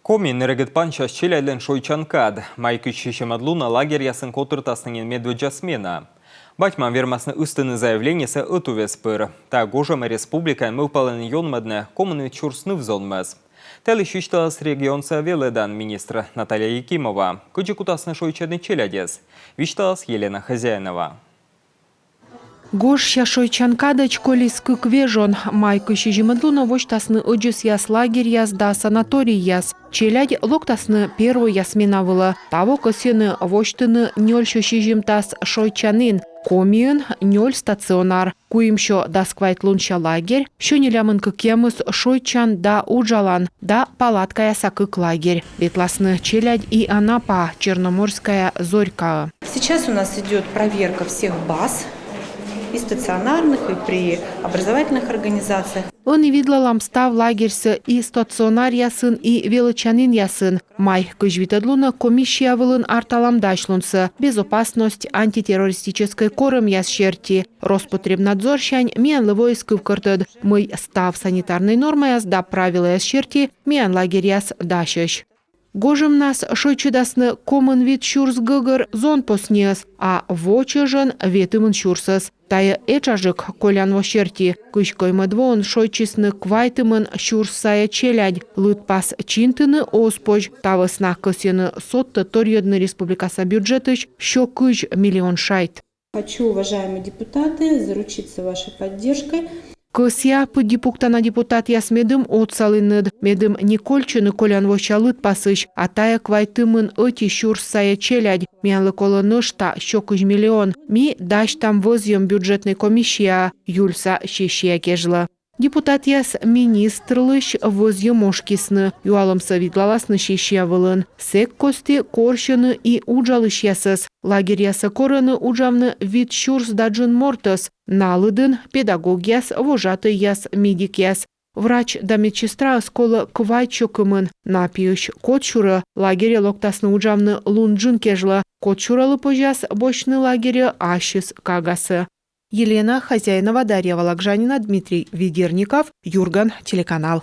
Коми нерегетпан чашчеляден шойчанкад. Майкы чешемадлуна лагерь ясын котыртасынен медведжасмена. Батьман вермасны ыстыны заявлениясы ытувеспыр. Та гожама республика мылпалын йонмадны коммуны чурсны взонмаз. Тәлі шишталас регион Савеледан министр Наталья Якимова. Күджі кутасны шойчадны челядез. Вишталас Елена Хозяинова. Гош шойчанкадач колис квежон, майку шижимадлуна воштасны оджис яс лагерь яс да санаторий яс. Челядь локтасны первый ясмена вылы. Таво косены воштыны нёль шижимтас шойчанын. Комиын нёль стационар. Куимшо дасквайт лунча лагерь. Шо нелямын кемыс шойчан да уджалан. Да палатка ясакык лагерь. Ветласны челядь и Анапа, Черноморская Зорька. Сейчас у нас идет проверка всех баз. И стационарных, и при образовательных организациях. Он и видла ламстав лагерьсы и стационар ясын, и величанин ясын. Май кыжвитадлуна комиссия вылын арталамдашлунсы. Безопасность антитеррористической корым ясшерти. Роспотребнадзорщань миан войск вкартыд. Мы став санитарной нормой ясда правила ясшерти, миан лагерь яс дашыш. Гожем нас шойчудасны комын вид шурс гыгыр зон поснес, а вочежен ветымын шурсас. Тая эчажык колян вошерти, кышкой мадвон шойчисны квайтымын шурс сая челядь, лытпас чинтыны оспож, тавысна косены сотты торьедны республикаса бюджетыш, шо кыж миллион шайт. Хочу, уважаемые депутаты, заручиться вашей поддержкой. Косья поддипуктана депутат яс медым отсалыныд, медым никольчыны колян вошалыт пасыш, а тая квайтымын öti шурс сая челядь, миянлы колынышта шокыж миллион, ми даш там возьем бюджетной комиссия, юльса шешия кежла. Депутат яс министрлыш возьем ошкисны, юалымсы видлаласны шешия вылын. Сек кости коршыны и уджалыш ясыз. Лагерь ясы корыны уджавны вид шурс даджын мортас. Налыдын педагог яс, вожаты яс, медик яс. Врач да медсестра скола квайчокымын. Напиюш котшуры лагере локтасны уджавны лунджын кежла. Котшуралы пожас бочны лагере ашис кагасы. Елена Хозяинова, Дарья Вологжанина, Дмитрий Ведерников, Юрган, телеканал.